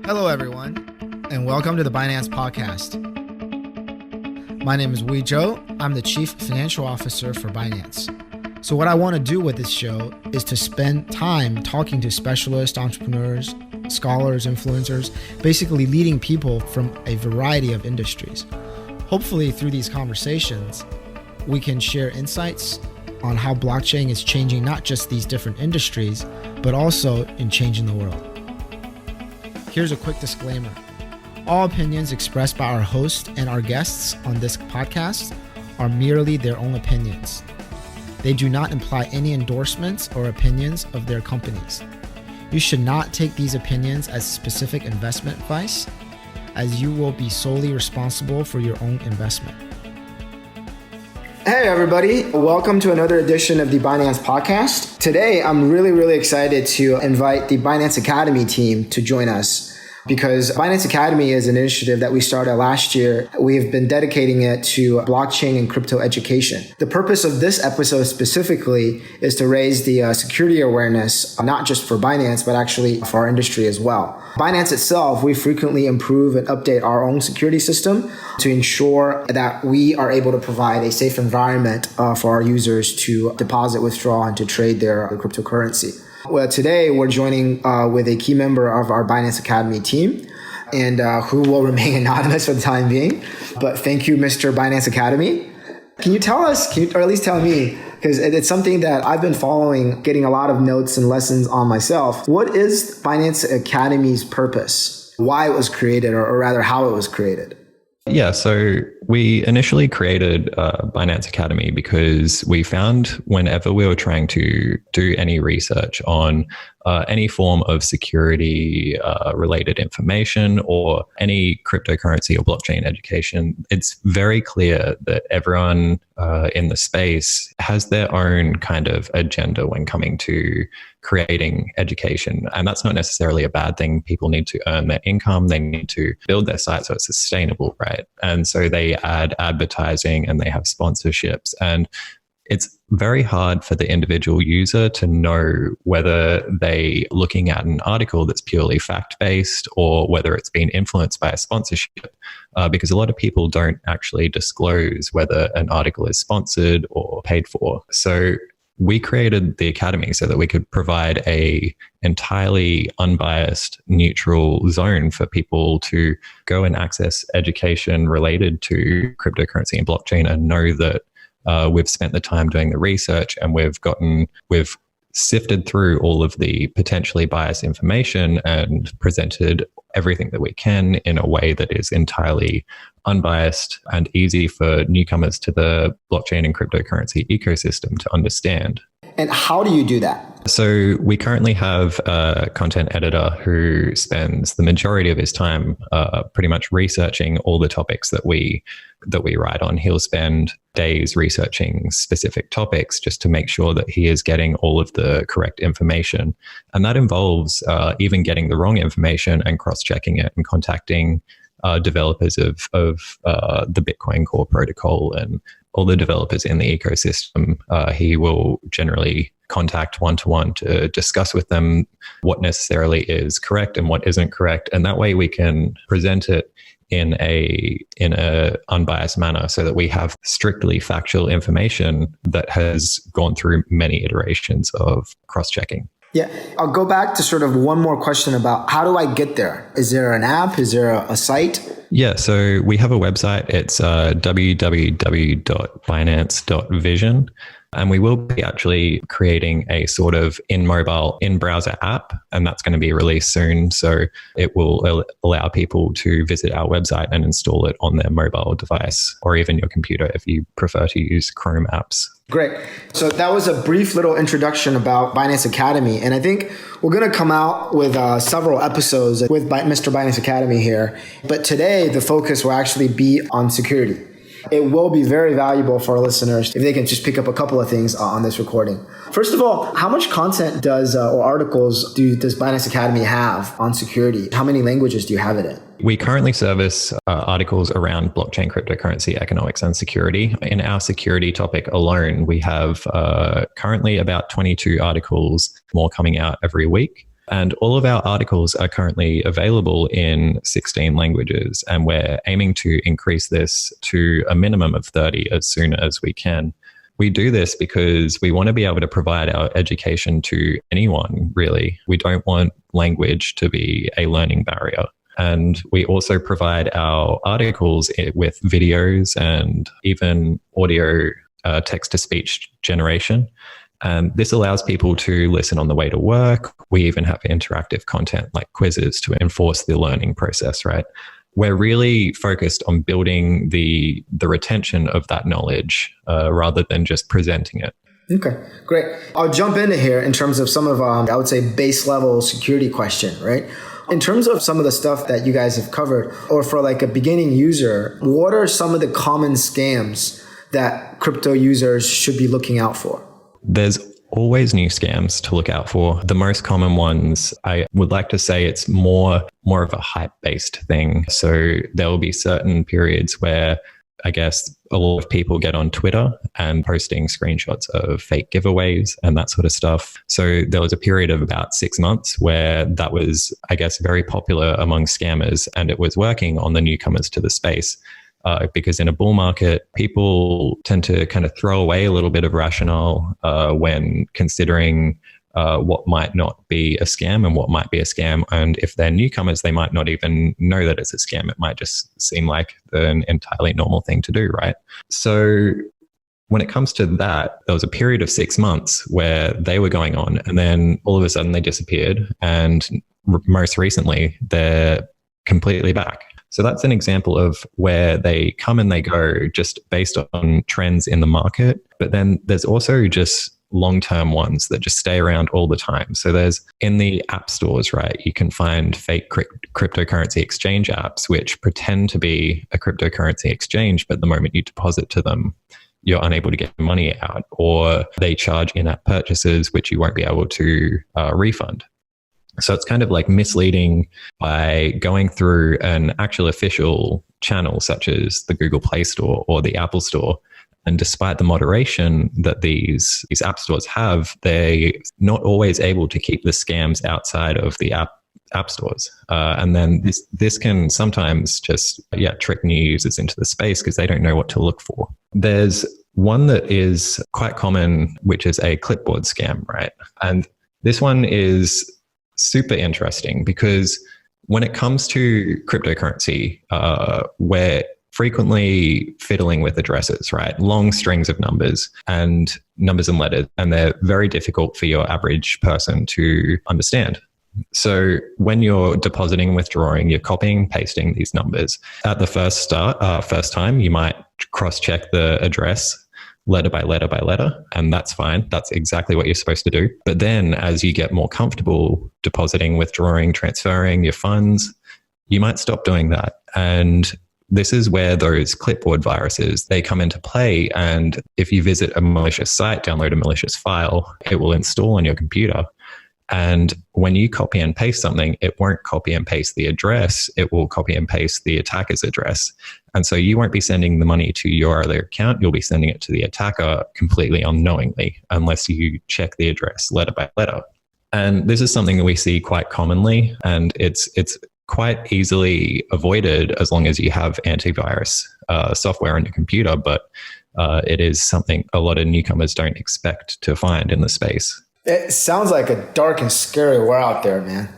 Hello, everyone, and welcome to the Binance Podcast. My name is Wei Zhou. I'm the Chief Financial Officer for Binance. So what I want to do with this show is to spend time talking to specialists, entrepreneurs, scholars, influencers, basically leading people from a variety of industries. Hopefully, through these conversations, we can share insights on how blockchain is changing not just these different industries, but also in changing the world. Here's a quick disclaimer. All opinions expressed by our host and our guests on this podcast are merely their own opinions. They do not imply any endorsements or opinions of their companies. You should not take these opinions as specific investment advice, as you will be solely responsible for your own investment. Hey everybody, welcome to another edition of the Binance Podcast. Today, I'm really excited to invite the Binance Academy team to join us because Binance Academy is an initiative that we started last year. We have been dedicating it to blockchain and crypto education. The purpose of this episode specifically is to raise the security awareness, not just for Binance, but actually for our industry as well. Binance itself, we frequently improve and update our own security system to ensure that we are able to provide a safe environment for our users to deposit, withdraw, and to trade their cryptocurrency. Well, today we're joining with a key member of our Binance Academy team and who will remain anonymous for the time being. But thank you, Mr. Binance Academy. Can you tell us, or at least tell me, because it's something that I've been following, getting a lot of notes and lessons on myself. What is Binance Academy's purpose? Why it was created, or rather how it was created? Yeah, so we initially created Binance Academy because we found whenever we were trying to do any research on any form of security related information or any cryptocurrency or blockchain education, it's very clear that everyone in the space has their own kind of agenda when coming to creating education. And that's not necessarily a bad thing. People need to earn their income. They need to build their site so it's sustainable, right? And so they add advertising and they have sponsorships. And it's very hard for the individual user to know whether they looking at an article that's purely fact-based or whether it's been influenced by a sponsorship, because a lot of people don't actually disclose whether an article is sponsored or paid for. So we created the Academy so that we could provide a entirely unbiased, neutral zone for people to go and access education related to cryptocurrency and blockchain and know that we've spent the time doing the research and we've sifted through all of the potentially biased information and presented everything that we can in a way that is entirely unbiased and easy for newcomers to the blockchain and cryptocurrency ecosystem to understand. And how do you do that? So we currently have a content editor who spends the majority of his time pretty much researching all the topics that we write on. He'll spend days researching specific topics just to make sure that he is getting all of the correct information. And that involves even getting the wrong information and cross-checking it and contacting developers of the Bitcoin Core protocol and all the developers in the ecosystem. He will generally contact one-to-one to discuss with them what necessarily is correct and what isn't correct. And that way we can present it in a unbiased manner so that we have strictly factual information that has gone through many iterations of cross-checking. Yeah, I'll go back to sort of one more question about how do I get there? Is there an app? Is there a site? Yeah, so we have a website. It's www.binance.vision. And we will be actually creating a sort of in-browser app, and that's going to be released soon. So it will allow people to visit our website and install it on their mobile device or even your computer if you prefer to use Chrome apps. Great. So that was a brief little introduction about Binance Academy. And I think we're going to come out with several episodes with Mr. Binance Academy here. But today, the focus will actually be on security. It will be very valuable for our listeners if they can just pick up a couple of things on this recording. First of all, how much content or articles does Binance Academy have on security? How many languages do you have it in? We currently service articles around blockchain, cryptocurrency, economics, and security. In our security topic alone, we have currently about 22 articles, more coming out every week. And all of our articles are currently available in 16 languages, and we're aiming to increase this to a minimum of 30 as soon as we can. We do this because we want to be able to provide our education to anyone, really. We don't want language to be a learning barrier. And we also provide our articles with videos and even audio text-to-speech generation. And this allows people to listen on the way to work. We even have interactive content like quizzes to enforce the learning process, right? We're really focused on building the retention of that knowledge rather than just presenting it. Okay, great. I'll jump into here in terms of some of, I would say, base level security question, right? In terms of some of the stuff that you guys have covered, or for like a beginning user, what are some of the common scams that crypto users should be looking out for? There's always new scams to look out for. The most common ones, I would like to say it's more of a hype-based thing. So there will be certain periods where I guess a lot of people get on Twitter and posting screenshots of fake giveaways and that sort of stuff. So there was a period of about 6 months where that was, I guess, very popular among scammers, and it was working on the newcomers to the space. Because in a bull market, people tend to kind of throw away a little bit of rationale when considering what might not be a scam and what might be a scam. And if they're newcomers, they might not even know that it's a scam. It might just seem like an entirely normal thing to do, right? So when it comes to that, there was a period of 6 months where they were going on, and then all of a sudden they disappeared. And most recently, they're completely back. So that's an example of where they come and they go just based on trends in the market. But then there's also just long-term ones that just stay around all the time. So there's in the app stores, right? You can find fake cryptocurrency exchange apps, which pretend to be a cryptocurrency exchange, but the moment you deposit to them, you're unable to get money out, or they charge in-app purchases, which you won't be able to refund. So it's kind of like misleading by going through an actual official channel such as the Google Play Store or the Apple Store. And despite the moderation that these app stores have, they're not always able to keep the scams outside of the app stores. And then this can sometimes just trick new users into the space because they don't know what to look for. There's one that is quite common, which is a clipboard scam, right? And this one is super interesting because when it comes to cryptocurrency, we're frequently fiddling with addresses, right? Long strings of numbers and letters, and they're very difficult for your average person to understand. So when you're depositing and withdrawing, you're copying and pasting these numbers. At the first time, you might cross-check the address letter by letter by letter, and that's fine. That's exactly what you're supposed to do. But then as you get more comfortable depositing, withdrawing, transferring your funds, you might stop doing that. And this is where those clipboard viruses, they come into play. And if you visit a malicious site, download a malicious file, it will install on your computer. And when you copy and paste something, it won't copy and paste the address. It will copy and paste the attacker's address. And so you won't be sending the money to your other account. You'll be sending it to the attacker completely unknowingly, unless you check the address letter by letter. And this is something that we see quite commonly, and it's quite easily avoided as long as you have antivirus software on your computer. But it is something a lot of newcomers don't expect to find in the space. It sounds like a dark and scary world out there, man.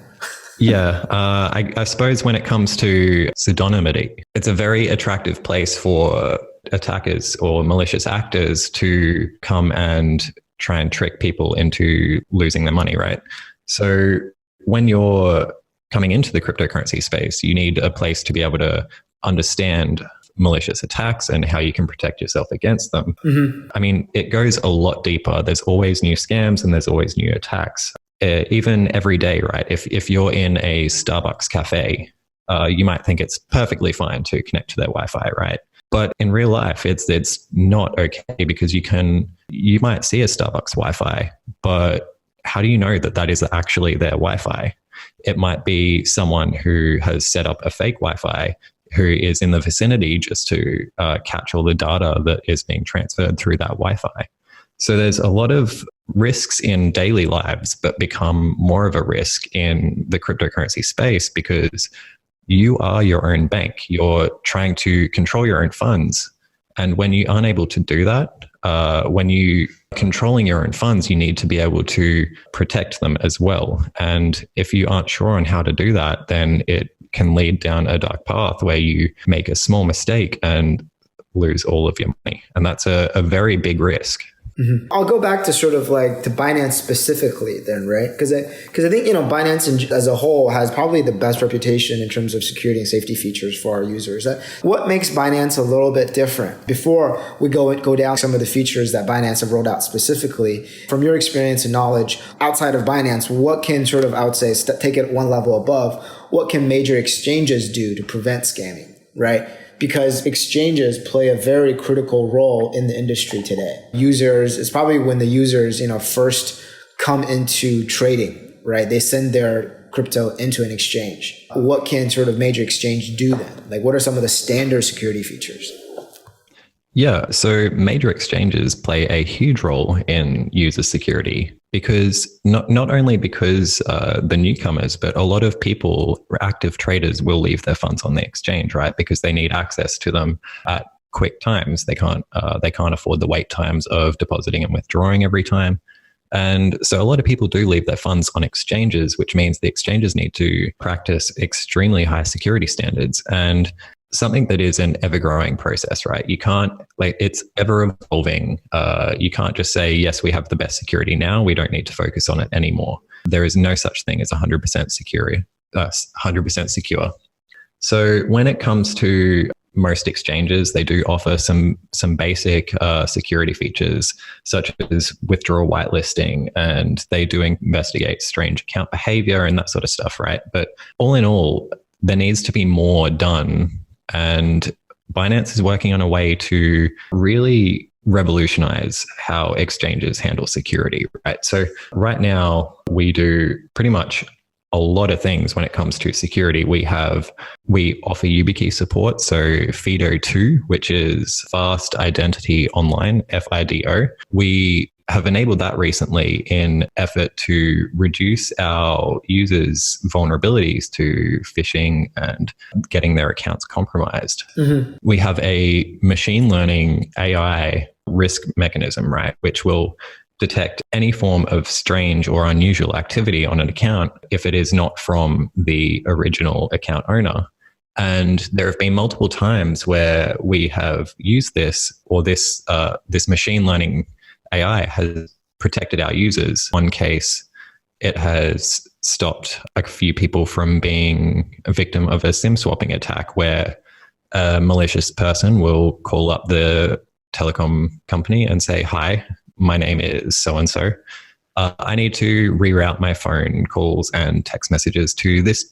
Yeah, I suppose when it comes to pseudonymity, it's a very attractive place for attackers or malicious actors to come and try and trick people into losing their money, right? So when you're coming into the cryptocurrency space, you need a place to be able to understand malicious attacks and how you can protect yourself against them. Mm-hmm. I mean, it goes a lot deeper. There's always new scams and there's always new attacks. Even every day, right? If you're in a Starbucks cafe, you might think it's perfectly fine to connect to their Wi-Fi, right? But in real life, it's not okay, because you might see a Starbucks Wi-Fi, but how do you know that is actually their Wi-Fi? It might be someone who has set up a fake Wi-Fi who is in the vicinity just to catch all the data that is being transferred through that Wi-Fi. So there's a lot of risks in daily lives, but become more of a risk in the cryptocurrency space because you are your own bank. You're trying to control your own funds. And when you aren't able to do that, when you controlling your own funds, you need to be able to protect them as well. And if you aren't sure on how to do that, then it can lead down a dark path where you make a small mistake and lose all of your money. And that's a very big risk. Mm-hmm. I'll go back to sort of like to Binance specifically then, right? Because I think, Binance as a whole has probably the best reputation in terms of security and safety features for our users. What makes Binance a little bit different? Before we go down some of the features that Binance have rolled out specifically, from your experience and knowledge outside of Binance, what can sort of, I would say, take it one level above, what can major exchanges do to prevent scamming, right? Because exchanges play a very critical role in the industry today. Users, it's probably when the users, first come into trading, right? They send their crypto into an exchange. What can sort of major exchange do then? Like, what are some of the standard security features? Yeah, so major exchanges play a huge role in user security because not only because the newcomers, but a lot of people, active traders, will leave their funds on the exchange, right? Because they need access to them at quick times. They can't afford the wait times of depositing and withdrawing every time. And so a lot of people do leave their funds on exchanges, which means the exchanges need to practice extremely high security standards. And something that is an ever-growing process, right? You can't, it's ever-evolving. You can't just say, yes, we have the best security now. We don't need to focus on it anymore. There is no such thing as 100% secure. So when it comes to most exchanges, they do offer some basic security features, such as withdrawal whitelisting, and they do investigate strange account behavior and that sort of stuff, right? But all in all, there needs to be more done. And Binance is working on a way to really revolutionize how exchanges handle security, right? So right now, we do pretty much a lot of things when it comes to security. We offer YubiKey support, so FIDO2, which is Fast Identity Online, FIDO. We have enabled that recently in effort to reduce our users' vulnerabilities to phishing and getting their accounts compromised. Mm-hmm. We have a machine learning AI risk mechanism, right, which will detect any form of strange or unusual activity on an account if it is not from the original account owner. And there have been multiple times where we have used this, or this machine learning AI has protected our users. One case, it has stopped a few people from being a victim of a SIM swapping attack, where a malicious person will call up the telecom company and say, "Hi, my name is so-and-so. I need to reroute my phone calls and text messages to this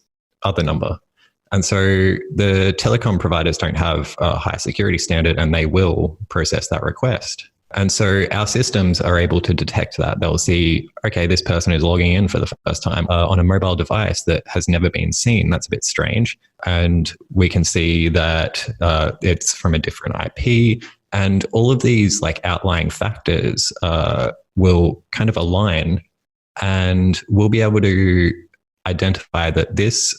other number." And so the telecom providers don't have a high security standard, and they will process that request. And so our systems are able to detect that. They'll see, okay, this person is logging in for the first time on a mobile device that has never been seen. That's a bit strange. And we can see that it's from a different IP. And all of these outlying factors will kind of align, and we'll be able to identify that this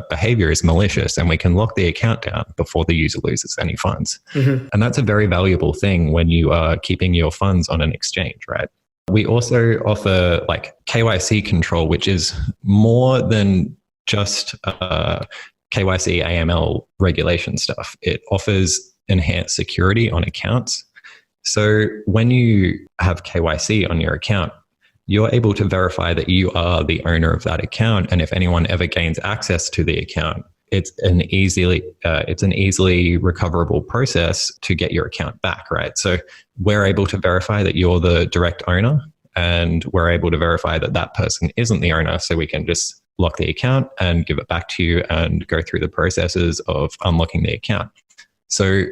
behavior is malicious, and we can lock the account down before the user loses any funds. Mm-hmm. And that's a very valuable thing when you are keeping your funds on an exchange, right? We also offer KYC control, which is more than just KYC AML regulation stuff. It offers enhanced security on accounts. So when you have KYC on your account, you're able to verify that you are the owner of that account. And if anyone ever gains access to the account, it's an easily recoverable process to get your account back, right? So we're able to verify that you're the direct owner, and we're able to verify that that person isn't the owner. So we can just lock the account and give it back to you and go through the processes of unlocking the account. So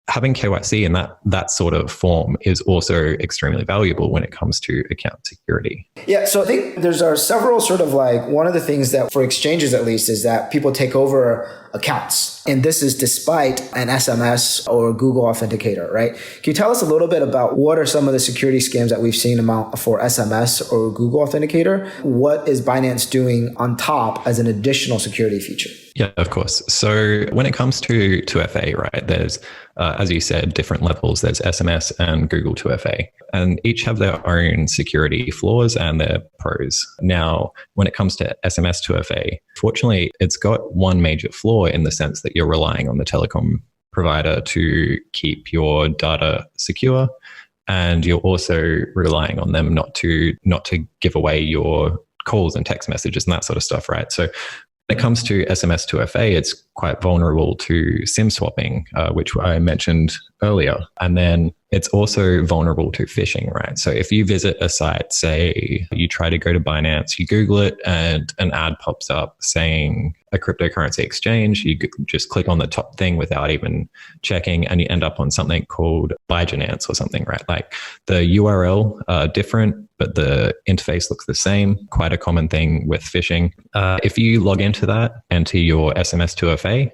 having KYC in that sort of form is also extremely valuable when it comes to account security. Yeah, so I think there's several sort of like, one of the things that for exchanges at least is that people take over accounts. And this is despite an SMS or Google Authenticator, right? Can you tell us a little bit about what are some of the security scams that we've seen for SMS or Google Authenticator? What is Binance doing on top as an additional security feature? Yeah, of course. So when it comes to 2FA, right, there's, as you said, different levels. There's SMS and Google 2FA, and each have their own security flaws and their pros. Now, when it comes to SMS 2FA, fortunately, it's got one major flaw in the sense that you're relying on the telecom provider to keep your data secure, and you're also relying on them not to give away your calls and text messages and that sort of stuff, right? So when it comes to SMS 2FA, it's quite vulnerable to SIM swapping, which I mentioned earlier. And then it's also vulnerable to phishing, right? So if you visit a site, say you try to go to Binance, you Google it and an ad pops up saying a cryptocurrency exchange, you just click on the top thing without even checking, and you end up on something called Binance or something, right? Like the URL different, but the interface looks the same. Quite a common thing with phishing. If you log into that, enter your SMS 2FA,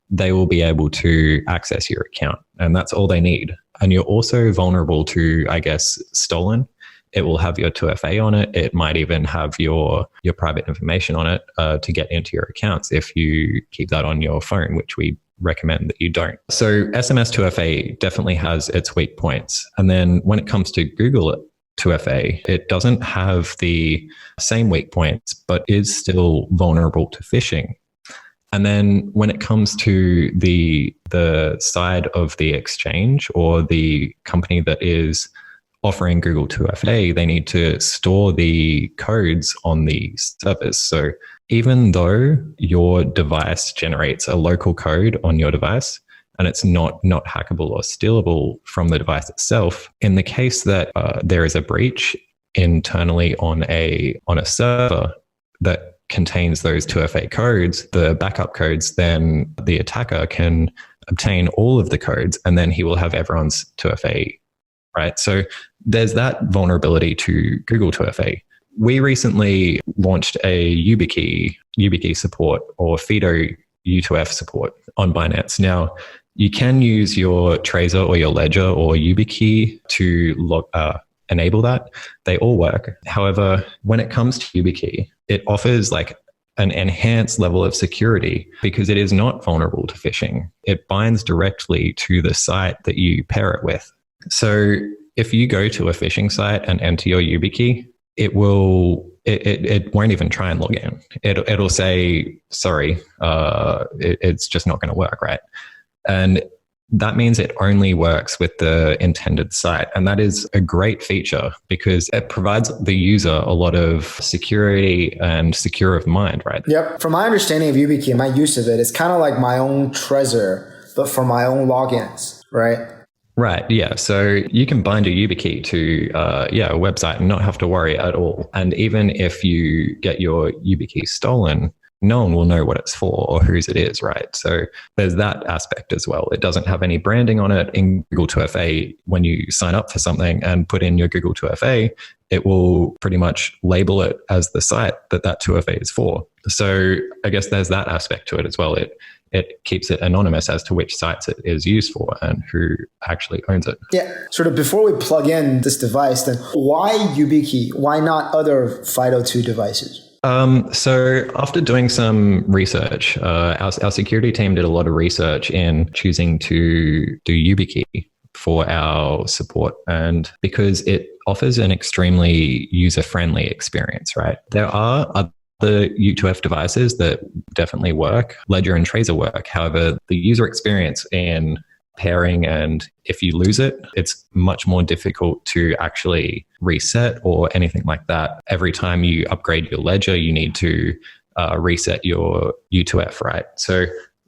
they will be able to access your account, and that's all they need. And you're also vulnerable to, I guess, stolen. It will have your 2FA on it. It might even have your private information on it to get into your accounts if you keep that on your phone, which we recommend that you don't. So SMS 2FA definitely has its weak points. And then when it comes to Google 2FA, it doesn't have the same weak points, but is still vulnerable to phishing. And then when it comes to the side of the exchange or the company that is offering Google 2FA, they need to store the codes on the servers. So even though your device generates a local code on your device, and it's not hackable or stealable from the device itself, in the case that there is a breach internally on a server that contains those 2FA codes, the backup codes, then the attacker can obtain all of the codes, and then he will have everyone's 2FA, right? So there's that vulnerability to Google 2FA. We recently launched a YubiKey support or FIDO U2F support on Binance. Now, you can use your Trezor or your Ledger or YubiKey to enable that. They all work. However, when it comes to YubiKey, it offers like an enhanced level of security because it is not vulnerable to phishing. It binds directly to the site that you pair it with. So if you go to a phishing site and enter your YubiKey, it won't even try and log in. It'll say, sorry, it's just not going to work, right? And that means it only works with the intended site. And that is a great feature because it provides the user a lot of security and secure of mind, right? Yep. From my understanding of YubiKey and my use of it, it's kind of like my own Trezor, but for my own logins, right? Right. Yeah. So you can bind a YubiKey to a website and not have to worry at all. And even if you get your YubiKey stolen, no one will know what it's for or whose it is, right? So there's that aspect as well. It doesn't have any branding on it. In Google 2FA, when you sign up for something and put in your Google 2FA, it will pretty much label it as the site that 2FA is for. So I guess there's that aspect to it as well. It keeps it anonymous as to which sites it is used for and who actually owns it. Yeah. Sort of before we plug in this device, then why YubiKey? Why not other FIDO2 devices? So after doing some research, our security team did a lot of research in choosing to do YubiKey for our support, and because it offers an extremely user-friendly experience, right? There are other U2F devices that definitely work. Ledger and Trezor work. However, the user experience in pairing, and if you lose it, it's much more difficult to actually reset or anything like that. Every time you upgrade your Ledger, you need to reset your U2F, right? So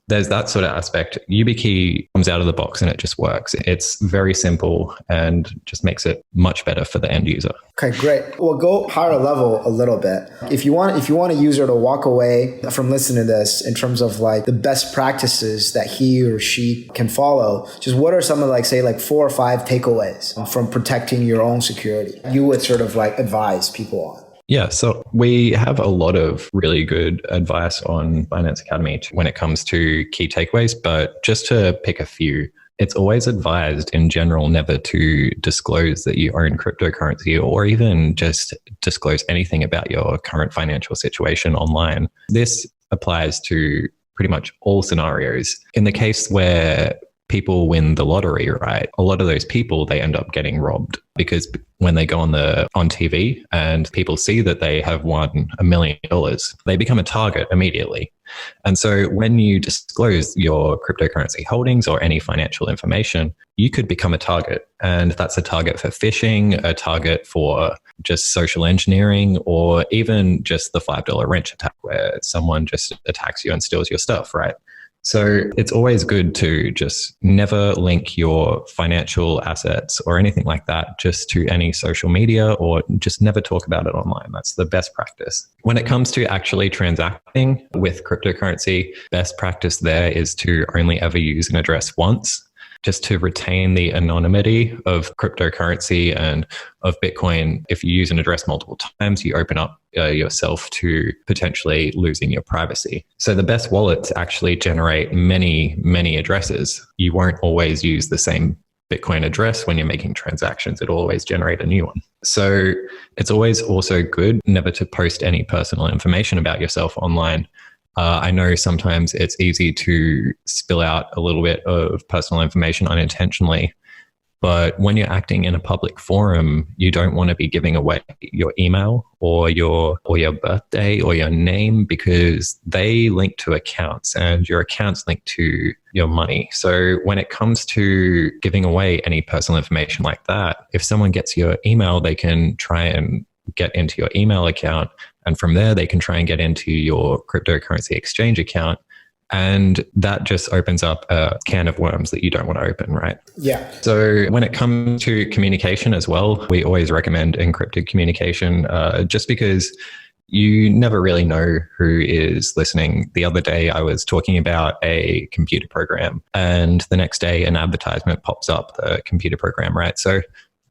there's that sort of aspect. YubiKey comes out of the box and it just works. It's very simple and just makes it much better for the end user. Okay, great. We'll go higher level a little bit. If you want a user to walk away from listening to this in terms of like the best practices that he or she can follow, just what are some of like 4 or 5 takeaways from protecting your own security you would sort of like advise people on? Yeah, so we have a lot of really good advice on Binance Academy when it comes to key takeaways, but just to pick a few, it's always advised in general never to disclose that you own cryptocurrency or even just disclose anything about your current financial situation online. This applies to pretty much all scenarios. In the case where people win the lottery, right? A lot of those people, they end up getting robbed because when they go on TV and people see that they have won $1 million, they become a target immediately. And so when you disclose your cryptocurrency holdings or any financial information, you could become a target. And that's a target for phishing, a target for just social engineering, or even just the $5 wrench attack where someone just attacks you and steals your stuff, right? So it's always good to just never link your financial assets or anything like that just to any social media, or just never talk about it online. That's the best practice. When it comes to actually transacting with cryptocurrency, best practice there is to only ever use an address once, just to retain the anonymity of cryptocurrency and of Bitcoin. If you use an address multiple times, you open up yourself to potentially losing your privacy. So the best wallets actually generate many, many addresses. You won't always use the same Bitcoin address when you're making transactions. It'll always generate a new one. So it's always also good never to post any personal information about yourself online. I know sometimes it's easy to spill out a little bit of personal information unintentionally, but when you're acting in a public forum, you don't want to be giving away your email or your birthday or your name, because they link to accounts and your accounts link to your money. So when it comes to giving away any personal information like that, if someone gets your email, they can try and get into your email account. And from there, they can try and get into your cryptocurrency exchange account. And that just opens up a can of worms that you don't want to open, right? Yeah. So when it comes to communication as well, we always recommend encrypted communication, just because you never really know who is listening. The other day, I was talking about a computer program, and the next day an advertisement pops up, the computer program, right? So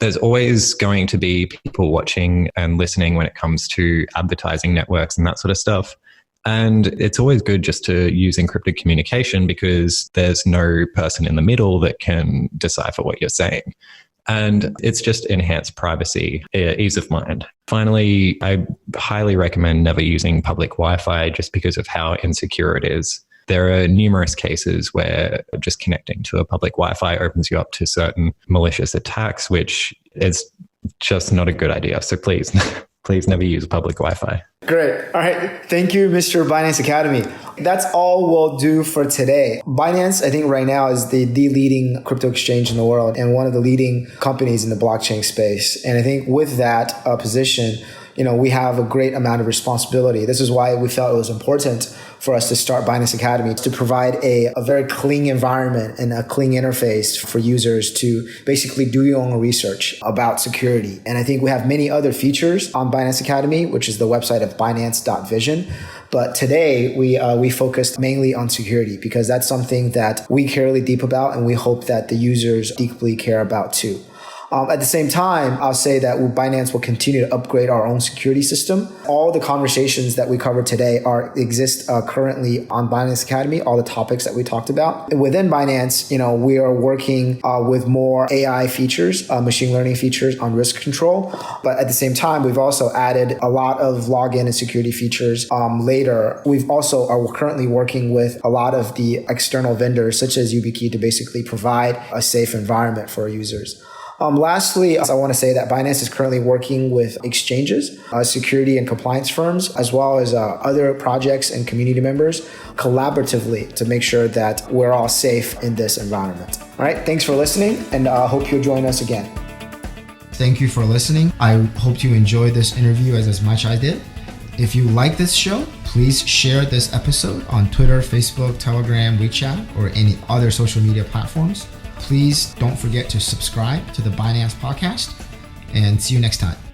there's always going to be people watching and listening when it comes to advertising networks and that sort of stuff. And it's always good just to use encrypted communication, because there's no person in the middle that can decipher what you're saying. And it's just enhanced privacy, ease of mind. Finally, I highly recommend never using public Wi-Fi just because of how insecure it is. There are numerous cases where just connecting to a public Wi-Fi opens you up to certain malicious attacks, which is just not a good idea. So please, please never use public Wi-Fi. Great. All right. Thank you, Mr. Binance Academy. That's all we'll do for today. Binance, I think right now is the leading crypto exchange in the world and one of the leading companies in the blockchain space. And I think with that position, we have a great amount of responsibility. This is why we felt it was important for us to start Binance Academy, to provide a very clean environment and a clean interface for users to basically do your own research about security. And I think we have many other features on Binance Academy, which is the website of binance.vision. But today we focused mainly on security, because that's something that we care really deep about, and we hope that the users deeply care about too. At the same time, I'll say that Binance will continue to upgrade our own security system. All the conversations that we covered today exist currently on Binance Academy, all the topics that we talked about. Within Binance, we are working with more AI features, machine learning features on risk control. But at the same time, we've also added a lot of login and security features later. We've also are currently working with a lot of the external vendors, such as YubiKey, to basically provide a safe environment for our users. Lastly, I want to say that Binance is currently working with exchanges, security and compliance firms, as well as other projects and community members collaboratively to make sure that we're all safe in this environment. All right. Thanks for listening, and I hope you'll join us again. Thank you for listening. I hope you enjoyed this interview as much as I did. If you like this show, please share this episode on Twitter, Facebook, Telegram, WeChat, or any other social media platforms. Please don't forget to subscribe to the Binance podcast, and see you next time.